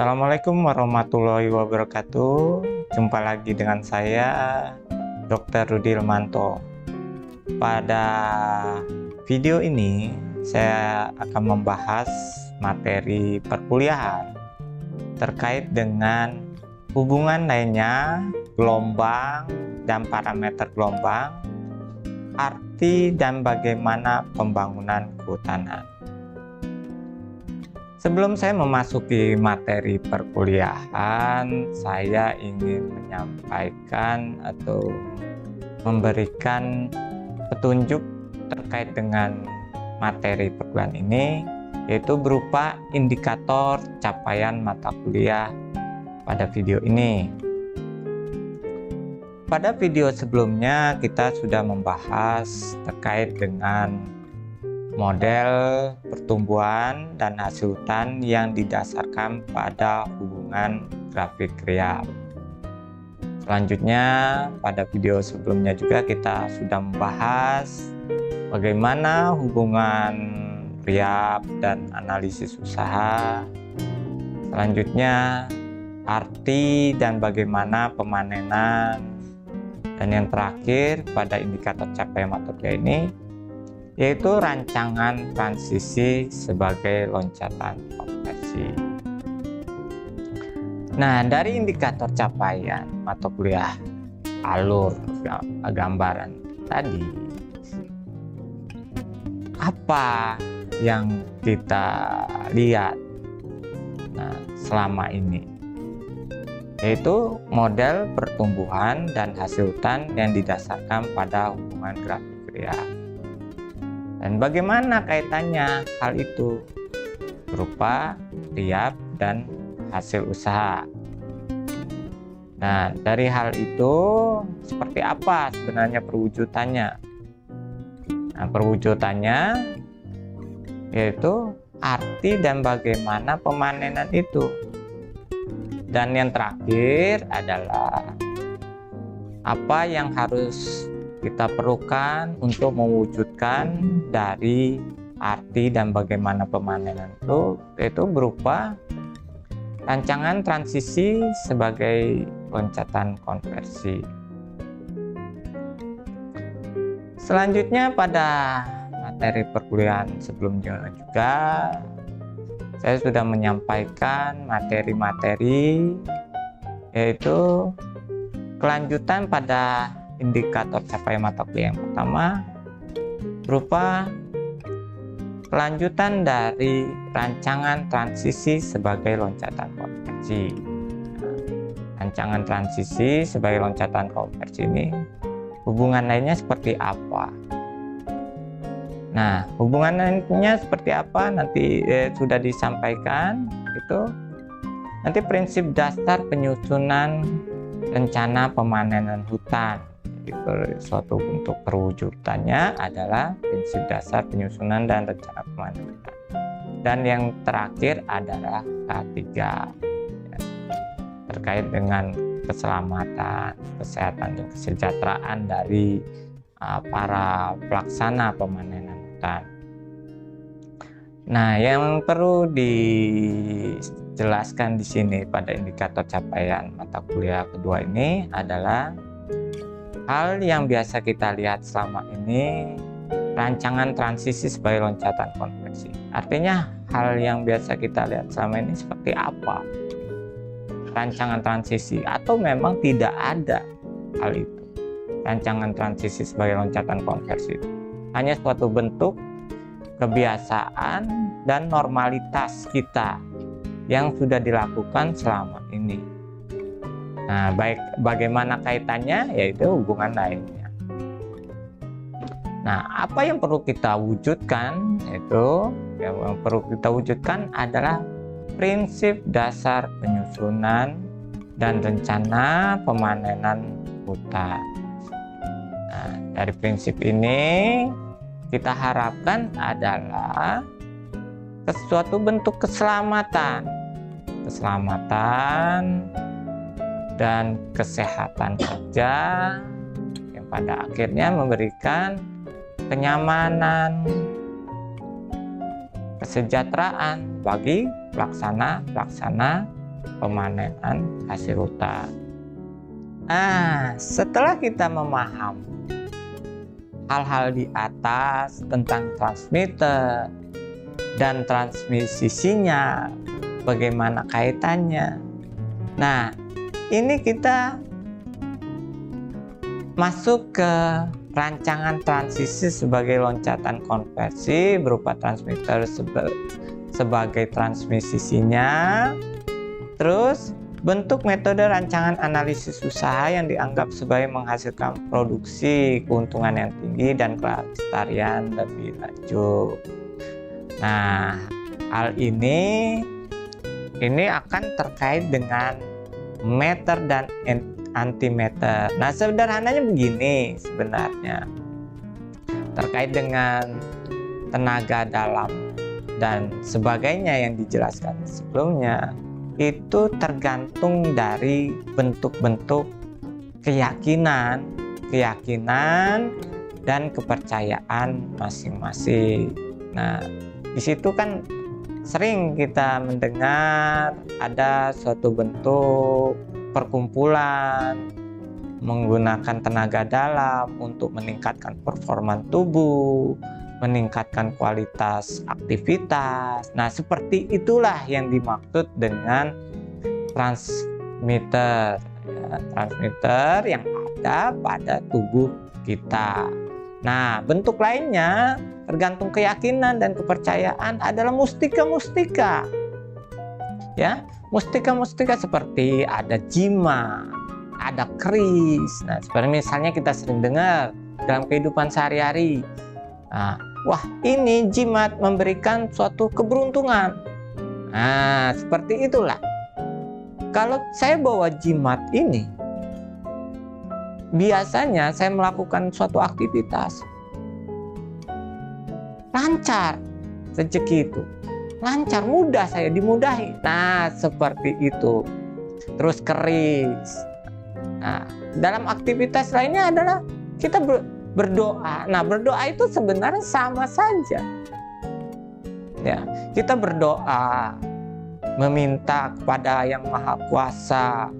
Assalamualaikum warahmatullahi wabarakatuh. Jumpa lagi dengan saya, Dr. Rudi Ilmanto. Pada video ini, saya akan membahas materi perkuliahan terkait dengan hubungan lainnya, gelombang dan parameter gelombang, arti dan bagaimana pembangunan kehutanan. Sebelum saya memasuki materi perkuliahan, saya ingin menyampaikan atau memberikan petunjuk terkait dengan materi perkuliahan ini, yaitu berupa indikator capaian mata kuliah pada video ini. Pada video sebelumnya kita sudah membahas terkait dengan model pertumbuhan dan hasil hutan yang didasarkan pada hubungan grafik Riyab. Selanjutnya, pada video sebelumnya juga kita sudah membahas bagaimana hubungan Riyab dan analisis usaha. Selanjutnya, arti dan bagaimana pemanenan. Dan yang terakhir pada indikator capaian mata kuliah ini, yaitu rancangan transisi sebagai loncatan konversi. Nah, dari indikator capaian mata kuliah alur gambaran tadi, apa yang kita lihat selama ini? Yaitu model pertumbuhan dan hasil hutan yang didasarkan pada hubungan grafik Riyab. Dan bagaimana kaitannya hal itu berupa Riyab dan hasil usaha. Nah, dari hal itu seperti apa sebenarnya perwujudannya? Nah, perwujudannya yaitu arti dan bagaimana pemanenan itu. Dan yang terakhir adalah apa yang harus kita perlukan untuk mewujudkan dari arti dan bagaimana pemanenan itu, yaitu berupa rancangan transisi sebagai loncatan konversi. Selanjutnya pada materi perkuliahan sebelumnya juga saya sudah menyampaikan materi-materi, yaitu kelanjutan pada indikator capaian mata kuliah yang pertama berupa kelanjutan dari rancangan transisi sebagai loncatan konversi. Rancangan transisi sebagai loncatan konversi ini hubungan lainnya seperti apa? Nah, hubungan lainnya seperti apa nanti sudah disampaikan. Itu nanti prinsip dasar penyusunan rencana pemanenan hutan. Itu suatu bentuk perwujudannya adalah prinsip dasar penyusunan dan rencana pemanenan hutan. Dan yang terakhir adalah K3 ya, terkait dengan keselamatan, kesehatan dan kesejahteraan dari para pelaksana pemanenan hutan. Nah, yang perlu dijelaskan di sini pada indikator capaian mata kuliah kedua ini adalah hal yang biasa kita lihat selama ini, rancangan transisi sebagai loncatan konversi. Artinya hal yang biasa kita lihat selama ini seperti apa? Rancangan transisi, atau memang tidak ada hal itu? Rancangan transisi sebagai loncatan konversi itu hanya suatu bentuk kebiasaan dan normalitas kita yang sudah dilakukan selama ini. Nah, bagaimana kaitannya? Yaitu hubungan lainnya. Nah, apa yang perlu kita wujudkan? Yang perlu kita wujudkan adalah prinsip dasar penyusunan dan rencana pemanenan hutan. Nah, dari prinsip ini kita harapkan adalah suatu bentuk keselamatan dan kesehatan kerja yang pada akhirnya memberikan kenyamanan, kesejahteraan bagi pelaksana pemanenan hasil hutan. Setelah kita memahami hal-hal di atas tentang transmitter dan transmisi sinyal, bagaimana kaitannya. Nah, ini kita masuk ke rancangan transisi sebagai loncatan konversi berupa transmitter sebagai transmisi sinyal. Terus bentuk metode rancangan analisis usaha yang dianggap sebagai menghasilkan produksi, keuntungan yang tinggi, dan kelestarian lebih lanjut. Nah, hal ini akan terkait dengan meter dan antimeter. Nah, sederhananya begini sebenarnya. Terkait dengan tenaga dalam dan sebagainya yang dijelaskan sebelumnya, itu tergantung dari bentuk-bentuk keyakinan dan kepercayaan masing-masing. Nah, di situ kan sering kita mendengar ada suatu bentuk perkumpulan menggunakan tenaga dalam untuk meningkatkan performa tubuh, meningkatkan kualitas aktivitas. Nah, seperti itulah yang dimaksud dengan transmitter. Transmitter yang ada pada tubuh kita. Nah, bentuk lainnya tergantung keyakinan dan kepercayaan adalah mustika-mustika. Ya, mustika-mustika seperti ada jimat, ada keris. Nah, seperti misalnya kita sering dengar dalam kehidupan sehari-hari. Nah, wah, ini jimat memberikan suatu keberuntungan. Nah, seperti itulah. Kalau saya bawa jimat ini, biasanya saya melakukan suatu aktivitas, lancar rezeki itu, lancar, mudah, saya dimudahi. Nah, seperti itu. Terus keris. Nah, dalam aktivitas lainnya adalah kita berdoa. Nah, berdoa itu sebenarnya sama saja. Ya, kita berdoa meminta kepada Yang Maha Kuasa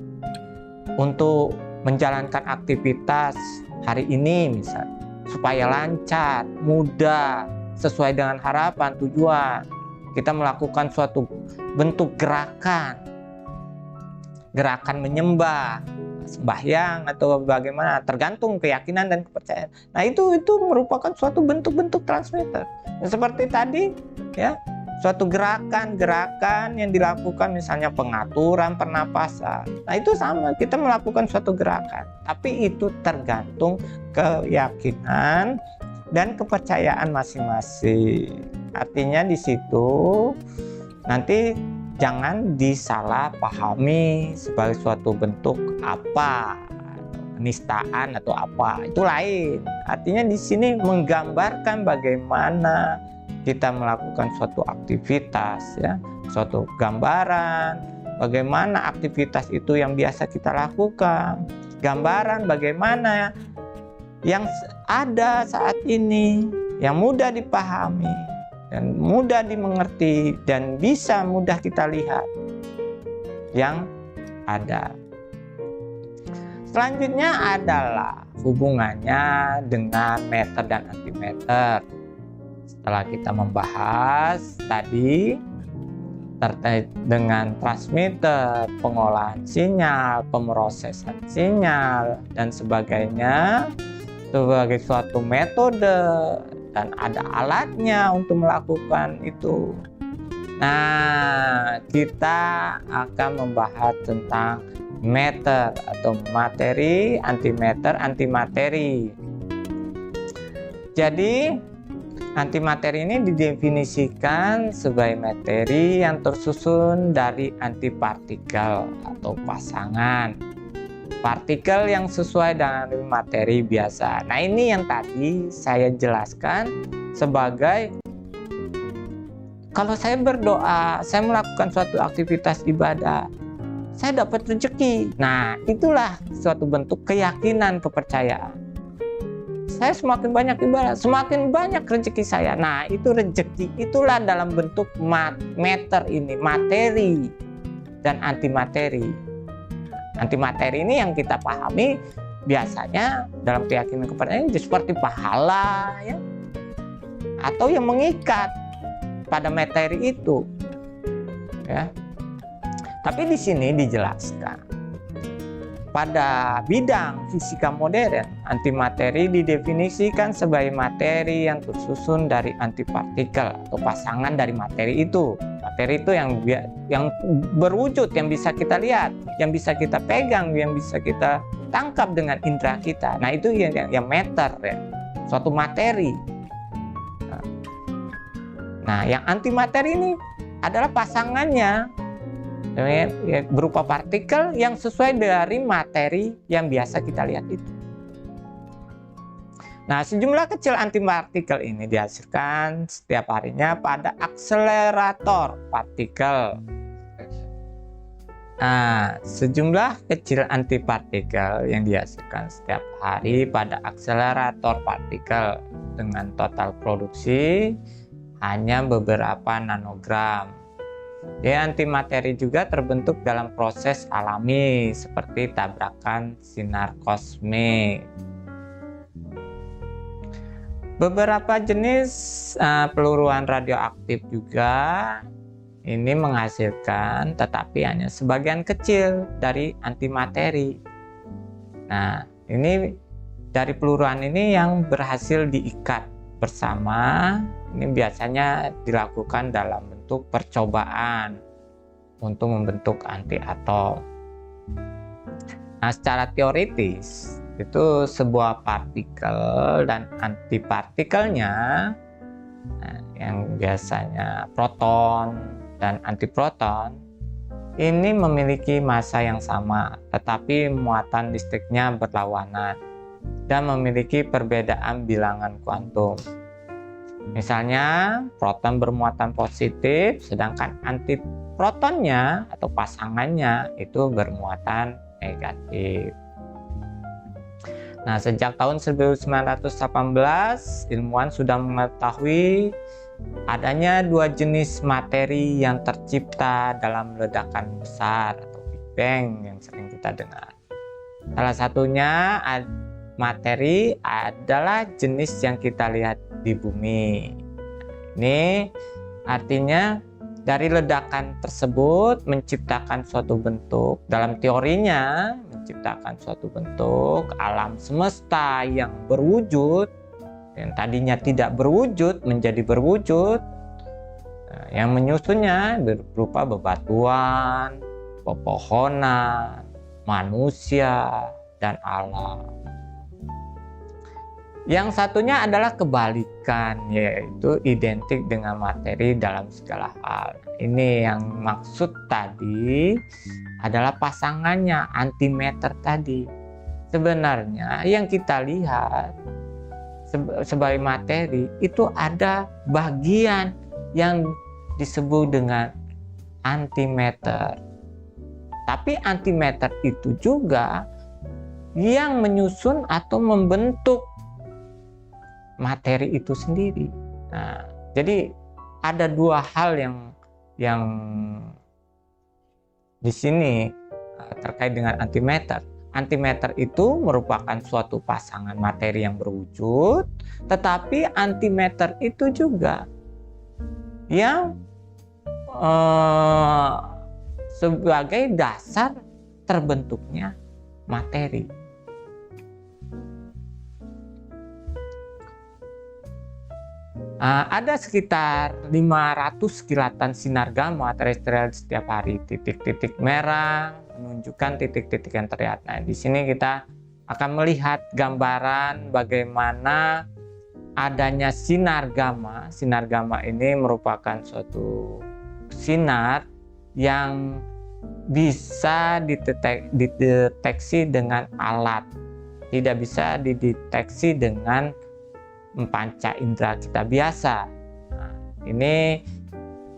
untuk menjalankan aktivitas hari ini misalnya supaya lancar, mudah, sesuai dengan harapan, tujuan. Kita melakukan suatu bentuk gerakan menyembah, sembahyang atau bagaimana, tergantung keyakinan dan kepercayaan. Nah, itu merupakan suatu bentuk-bentuk transmitter. Seperti tadi, ya, suatu gerakan yang dilakukan, misalnya pengaturan pernapasan. Nah, itu sama, kita melakukan suatu gerakan, tapi itu tergantung keyakinan dan kepercayaan masing-masing. Artinya di situ nanti jangan disalahpahami sebagai suatu bentuk apa, penistaan atau apa, itu lain. Artinya di sini menggambarkan bagaimana kita melakukan suatu aktivitas, ya, suatu gambaran bagaimana aktivitas itu yang biasa kita lakukan, gambaran bagaimana yang ada saat ini yang mudah dipahami dan mudah dimengerti dan bisa mudah kita lihat yang ada. Selanjutnya adalah hubungannya dengan meter dan antimeter. Setelah kita membahas tadi terkait dengan transmitter, pengolahan sinyal, pemrosesan sinyal, dan sebagainya sebagai suatu metode dan ada alatnya untuk melakukan itu. Nah, kita akan membahas tentang meter atau materi, antimeter, antimateri. Jadi antimateri ini didefinisikan sebagai materi yang tersusun dari antipartikel atau pasangan partikel yang sesuai dengan materi biasa. Nah, ini yang tadi saya jelaskan sebagai kalau saya berdoa, saya melakukan suatu aktivitas ibadah, saya dapat rezeki. Nah, itulah suatu bentuk keyakinan, kepercayaan. Saya semakin banyak ibadah, semakin banyak rezeki saya. Nah, itu rezeki, itulah dalam bentuk meter ini, materi. dan antimateri. Antimateri ini yang kita pahami biasanya dalam keyakinan kepercayaan seperti pahala ya, atau yang mengikat pada materi itu ya. Tapi di sini dijelaskan pada bidang fisika modern, antimateri didefinisikan sebagai materi yang tersusun dari antipartikel atau pasangan dari materi itu. Materi itu yang berwujud, yang bisa kita lihat, yang bisa kita pegang, yang bisa kita tangkap dengan indera kita. Nah, itu yang matter ya, suatu materi. Nah, yang antimateri ini adalah pasangannya berupa partikel yang sesuai dari materi yang biasa kita lihat itu. Nah, sejumlah kecil antipartikel ini dihasilkan setiap harinya pada akselerator partikel. Nah, sejumlah kecil antipartikel yang dihasilkan setiap hari pada akselerator partikel dengan total produksi hanya beberapa nanogram. Antimateri juga terbentuk dalam proses alami seperti tabrakan sinar kosmik. Beberapa jenis peluruan radioaktif juga ini menghasilkan, tetapi hanya sebagian kecil dari antimateri. Nah, ini dari peluruan ini yang berhasil diikat bersama, ini biasanya dilakukan dalam bentuk percobaan untuk membentuk antiatom. Nah, secara teoritis itu sebuah partikel dan antipartikelnya, yang biasanya proton dan antiproton, ini memiliki massa yang sama, tetapi muatan listriknya berlawanan dan memiliki perbedaan bilangan kuantum. Misalnya, proton bermuatan positif, sedangkan antiprotonnya atau pasangannya itu bermuatan negatif. Nah, sejak tahun 1918, ilmuwan sudah mengetahui adanya dua jenis materi yang tercipta dalam ledakan besar atau Big Bang yang sering kita dengar. Salah satunya materi adalah jenis yang kita lihat di bumi. Ini artinya dari ledakan tersebut menciptakan suatu bentuk, dalam teorinya menciptakan suatu bentuk alam semesta yang berwujud, yang tadinya tidak berwujud menjadi berwujud, yang menyusunnya berupa bebatuan, pepohonan, manusia, dan alam. Yang satunya adalah kebalikan, yaitu identik dengan materi dalam segala hal. Ini yang maksud tadi adalah pasangannya, antimatter tadi. Sebenarnya yang kita lihat sebagai materi itu ada bagian yang disebut dengan antimatter. Tapi antimatter itu juga yang menyusun atau membentuk materi itu sendiri. Nah, jadi ada dua hal yang di sini terkait dengan antimatter. Antimatter itu merupakan suatu pasangan materi yang berwujud, tetapi antimatter itu juga yang sebagai dasar terbentuknya materi. Ada sekitar 500 kilatan sinar gamma terestrial setiap hari. Titik-titik merah menunjukkan titik-titik yang terlihat. Nah, di sini kita akan melihat gambaran bagaimana adanya sinar gamma. Sinar gamma ini merupakan suatu sinar yang bisa dideteksi dengan alat, tidak bisa dideteksi dengan panca indera kita biasa. Nah, ini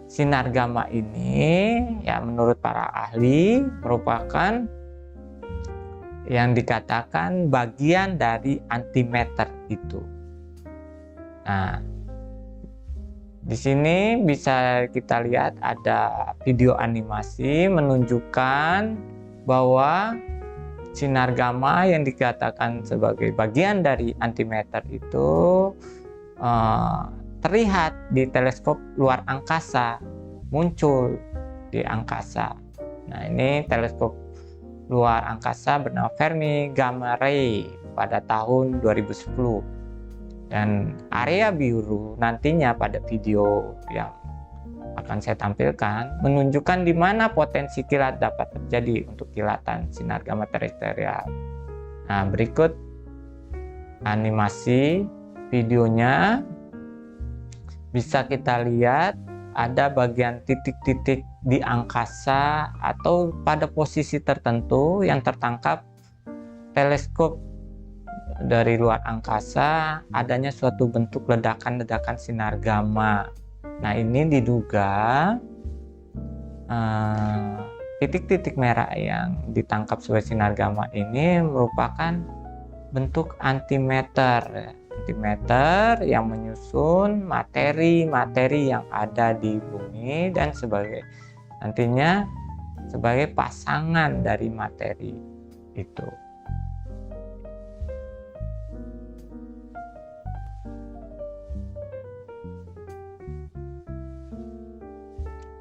sinar gamma ini ya menurut para ahli merupakan yang dikatakan bagian dari antimatter itu. Nah, Di sini bisa kita lihat ada video animasi menunjukkan bahwa sinar gamma yang dikatakan sebagai bagian dari antimatter itu terlihat di teleskop luar angkasa, muncul di angkasa. Nah, ini teleskop luar angkasa bernama Fermi Gamma Ray pada tahun 2010. Dan area biru nantinya pada video yang akan saya tampilkan menunjukkan di mana potensi kilat dapat terjadi untuk kilatan sinar gamma terestrial. Nah, berikut animasi videonya. Bisa kita lihat ada bagian titik-titik di angkasa atau pada posisi tertentu yang tertangkap teleskop dari luar angkasa, adanya suatu bentuk ledakan-ledakan sinar gamma. Nah, ini diduga titik-titik merah yang ditangkap sebagai sinar gamma ini merupakan bentuk antimatter. Antimatter yang menyusun materi-materi yang ada di bumi dan nantinya sebagai pasangan dari materi itu.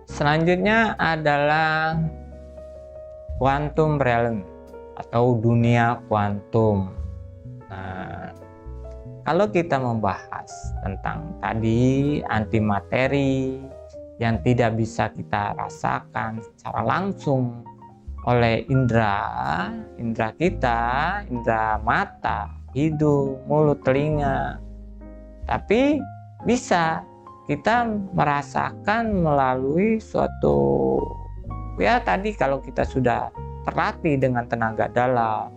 Selanjutnya adalah quantum realm atau dunia kuantum. Nah, kalau kita membahas tentang tadi antimateri yang tidak bisa kita rasakan secara langsung oleh indera kita, indera mata, hidung, mulut, telinga, tapi bisa kita merasakan melalui suatu, ya tadi kalau kita sudah terlatih dengan tenaga dalam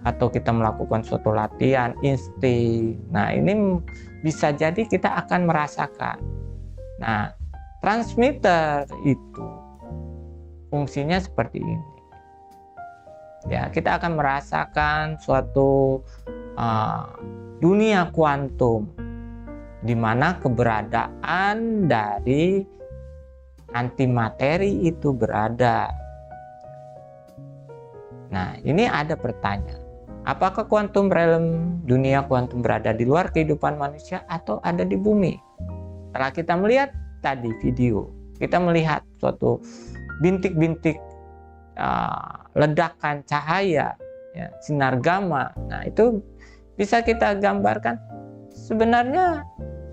atau kita melakukan suatu latihan insting. Nah, ini bisa jadi kita akan merasakan. Nah, transmitter itu fungsinya seperti ini. Ya, kita akan merasakan suatu dunia kuantum di mana keberadaan dari antimateri itu berada. Nah, ini ada pertanyaan. Apakah quantum realm, dunia kuantum berada di luar kehidupan manusia atau ada di bumi? Setelah kita melihat tadi video, kita melihat suatu bintik-bintik ledakan cahaya, ya, sinar gamma. Nah, itu bisa kita gambarkan sebenarnya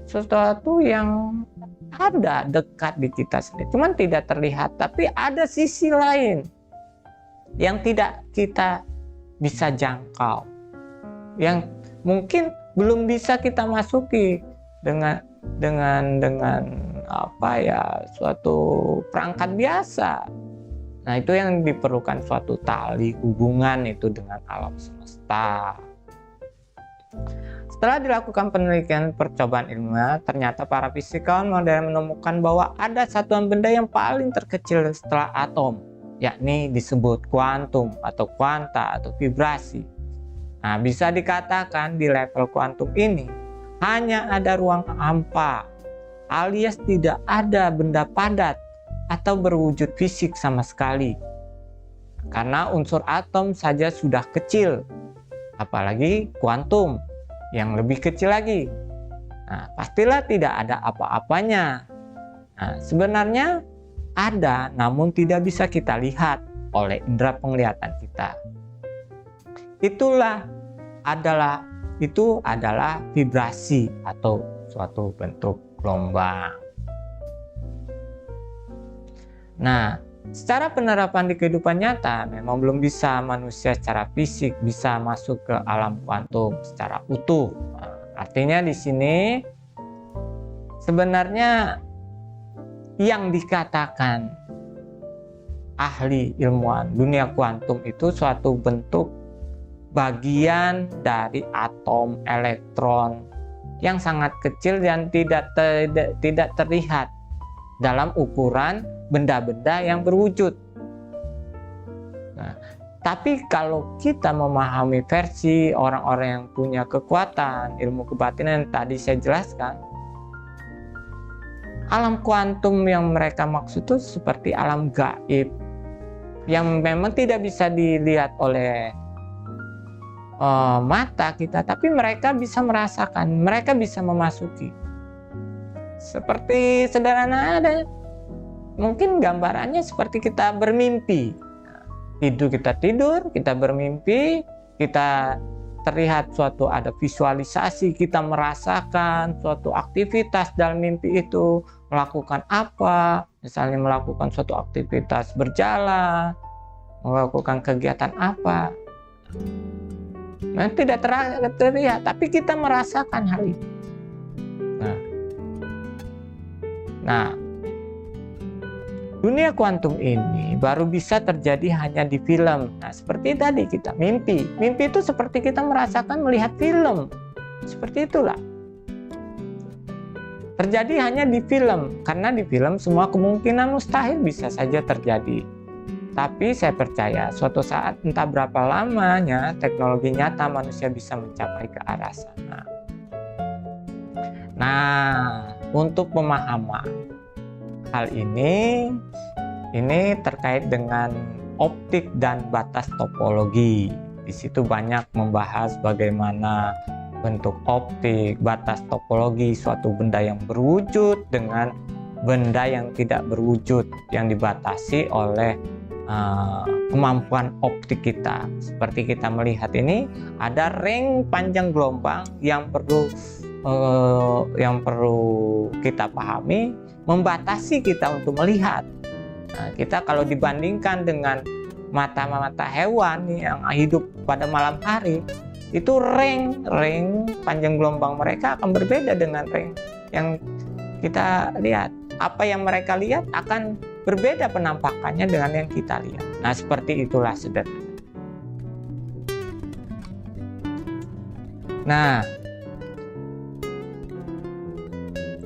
sesuatu yang ada dekat di kita sendiri, cuman tidak terlihat, tapi ada sisi lain yang tidak kita bisa jangkau, yang mungkin belum bisa kita masuki dengan apa ya, suatu perangkat biasa. Nah, itu yang diperlukan suatu tali hubungan itu dengan alam semesta. Setelah dilakukan penelitian percobaan ilmiah, ternyata para fisikawan modern menemukan bahwa ada satuan benda yang paling terkecil setelah atom, yakni disebut kuantum atau kuanta atau vibrasi. Nah, bisa dikatakan di level kuantum ini hanya ada ruang hampa, alias tidak ada benda padat atau berwujud fisik sama sekali. Karena unsur atom saja sudah kecil, apalagi kuantum yang lebih kecil lagi. Nah, pastilah tidak ada apa-apanya. Nah, sebenarnya ada, namun tidak bisa kita lihat oleh indera penglihatan kita. Itu adalah vibrasi atau suatu bentuk gelombang. Nah, secara penerapan di kehidupan nyata memang belum bisa manusia secara fisik bisa masuk ke alam kuantum secara utuh. Nah, artinya di sini sebenarnya yang dikatakan ahli ilmuwan dunia kuantum itu suatu bentuk bagian dari atom elektron yang sangat kecil dan tidak terlihat dalam ukuran benda-benda yang berwujud. Nah, tapi kalau kita memahami versi orang-orang yang punya kekuatan ilmu kebatinan yang tadi saya jelaskan, alam kuantum yang mereka maksud itu seperti alam gaib yang memang tidak bisa dilihat oleh mata kita, tapi mereka bisa merasakan, mereka bisa memasuki. Seperti sederhana ada, mungkin gambarannya seperti kita bermimpi. Kita tidur, kita bermimpi, kita terlihat suatu ada visualisasi, kita merasakan suatu aktivitas dalam mimpi itu, melakukan apa, misalnya melakukan suatu aktivitas berjalan, melakukan kegiatan apa. Nah, tidak terlihat, tapi kita merasakan hal itu. Nah, dunia kuantum ini baru bisa terjadi hanya di film. Nah, seperti tadi kita mimpi. Mimpi itu seperti kita merasakan melihat film. Seperti itulah. Terjadi hanya di film, karena di film semua kemungkinan mustahil bisa saja terjadi. Tapi saya percaya suatu saat entah berapa lamanya teknologi nyata manusia bisa mencapai ke arah sana. Nah, untuk pemahaman hal ini terkait dengan optik dan batas topologi. Di situ banyak membahas bagaimana bentuk optik, batas topologi suatu benda yang berwujud dengan benda yang tidak berwujud yang dibatasi oleh kemampuan optik kita. Seperti kita melihat ini ada ring panjang gelombang yang perlu kita pahami, membatasi kita untuk melihat. Nah, kita kalau dibandingkan dengan mata hewan yang hidup pada malam hari, itu ring panjang gelombang mereka akan berbeda dengan ring yang kita lihat. Apa yang mereka lihat akan berbeda penampakannya dengan yang kita lihat. Nah, seperti itulah sederhana. Nah,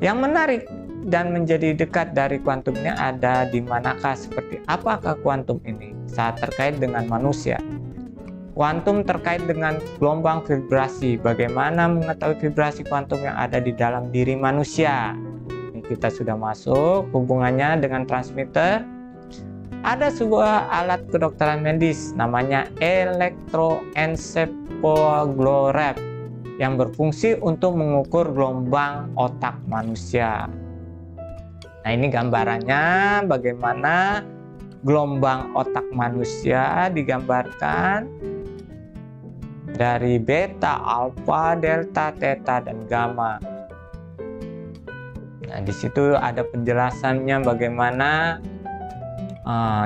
yang menarik dan menjadi dekat dari kuantumnya ada di manakah, seperti apakah kuantum ini saat terkait dengan manusia. Kuantum terkait dengan gelombang vibrasi. Bagaimana mengetahui vibrasi kuantum yang ada di dalam diri manusia? Kita sudah masuk hubungannya dengan transmitter. Ada sebuah alat kedokteran medis namanya elektroencephalograph yang berfungsi untuk mengukur gelombang otak manusia. Nah, ini gambarannya bagaimana gelombang otak manusia digambarkan dari beta, alfa, delta, theta, dan gamma. Nah, di situ ada penjelasannya bagaimana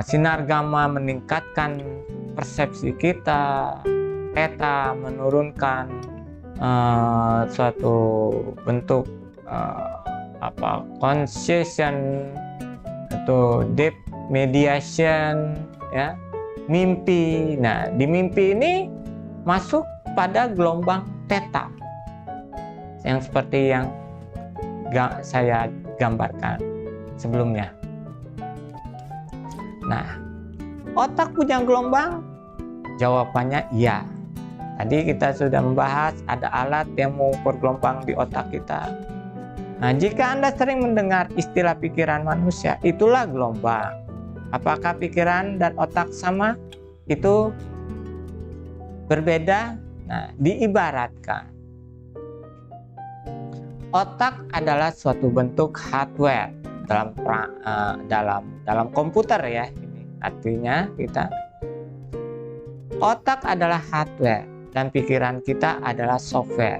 sinar gamma meningkatkan persepsi kita, theta menurunkan suatu bentuk consciation atau deep mediation, ya, mimpi. Nah, di mimpi ini masuk pada gelombang theta yang seperti yang saya gambarkan sebelumnya. Nah, otak punya gelombang? Jawabannya iya. Tadi kita sudah membahas ada alat yang mengukur gelombang di otak kita. Nah, jika Anda sering mendengar istilah pikiran manusia, itulah gelombang. Apakah pikiran dan otak sama? Itu berbeda? Nah, diibaratkan otak adalah suatu bentuk hardware dalam komputer, ya. Ini artinya otak adalah hardware dan pikiran kita adalah software.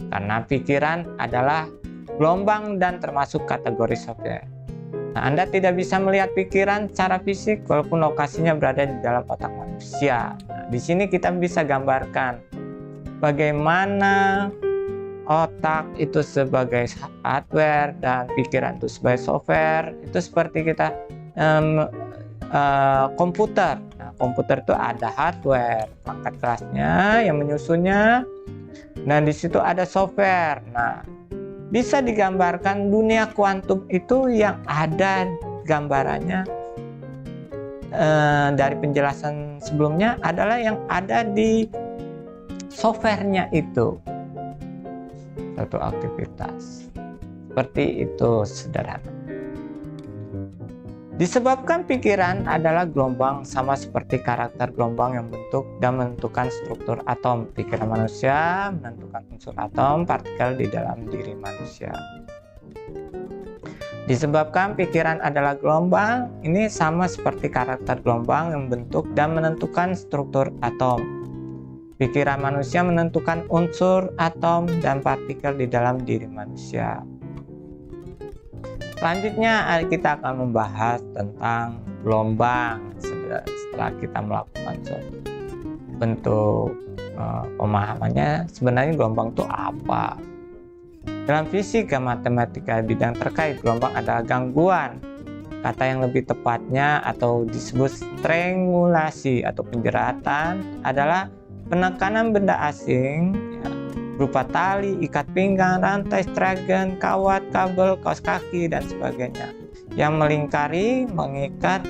Karena pikiran adalah gelombang dan termasuk kategori software. Nah, Anda tidak bisa melihat pikiran secara fisik walaupun lokasinya berada di dalam otak manusia. Nah, di sini kita bisa gambarkan bagaimana otak itu sebagai hardware dan pikiran itu sebagai software. Itu seperti kita komputer. Nah, komputer itu ada hardware, perangkat kerasnya yang menyusunnya. Nah, di situ ada software. Nah, bisa digambarkan dunia kuantum itu yang ada gambarannya dari penjelasan sebelumnya adalah yang ada di softwarenya itu. Satu aktivitas. Seperti itu, sederhana. Disebabkan pikiran adalah gelombang sama seperti karakter gelombang yang bentuk dan menentukan struktur atom. Pikiran manusia menentukan unsur atom, partikel di dalam diri manusia. Disebabkan pikiran adalah gelombang, ini sama seperti karakter gelombang yang bentuk dan menentukan struktur atom. Pikiran manusia menentukan unsur atom dan partikel di dalam diri manusia. Selanjutnya kita akan membahas tentang gelombang setelah kita melakukan suatu bentuk pemahamannya. Sebenarnya gelombang itu apa? Dalam fisika matematika bidang terkait, gelombang adalah gangguan. Kata yang lebih tepatnya atau disebut strangulasi atau penjeratan adalah penekanan benda asing berupa tali, ikat pinggang, rantai, stragen, kawat, kabel, kaos kaki, dan sebagainya yang melingkari, mengikat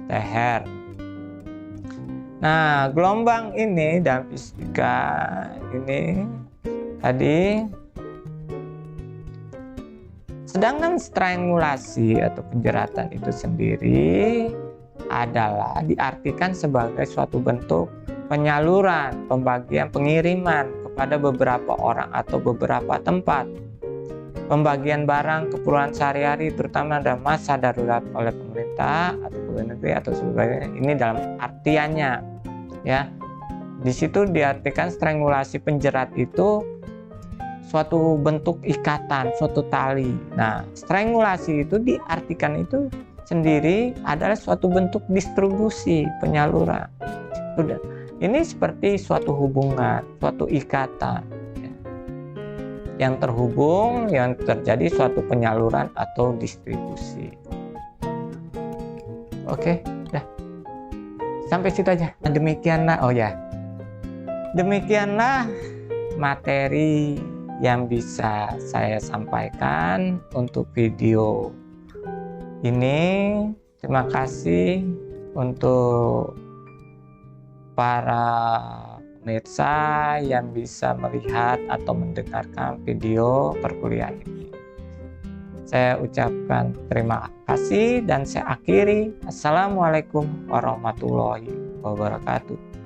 leher. Nah, gelombang ini dalam fisika ini tadi, sedangkan strangulasi atau penjeratan itu sendiri adalah diartikan sebagai suatu bentuk penyaluran, pembagian, pengiriman kepada beberapa orang atau beberapa tempat, pembagian barang keperluan sehari-hari terutama dalam masa darurat oleh pemerintah atau pegawai negeri atau sebagainya. Ini dalam artiannya, ya. Di situ diartikan strangulasi, penjerat itu suatu bentuk ikatan, suatu tali. Nah, strangulasi itu diartikan itu sendiri adalah suatu bentuk distribusi, penyaluran. Sudah. Ini seperti suatu hubungan, suatu ikatan ya, yang terhubung, yang terjadi suatu penyaluran atau distribusi. Oke, dah. Sampai situ aja. Demikianlah, demikianlah materi yang bisa saya sampaikan untuk video ini. Terima kasih untuk para pemirsa yang bisa melihat atau mendengarkan video perkuliahan ini. Saya ucapkan terima kasih dan saya akhiri. Assalamualaikum warahmatullahi wabarakatuh.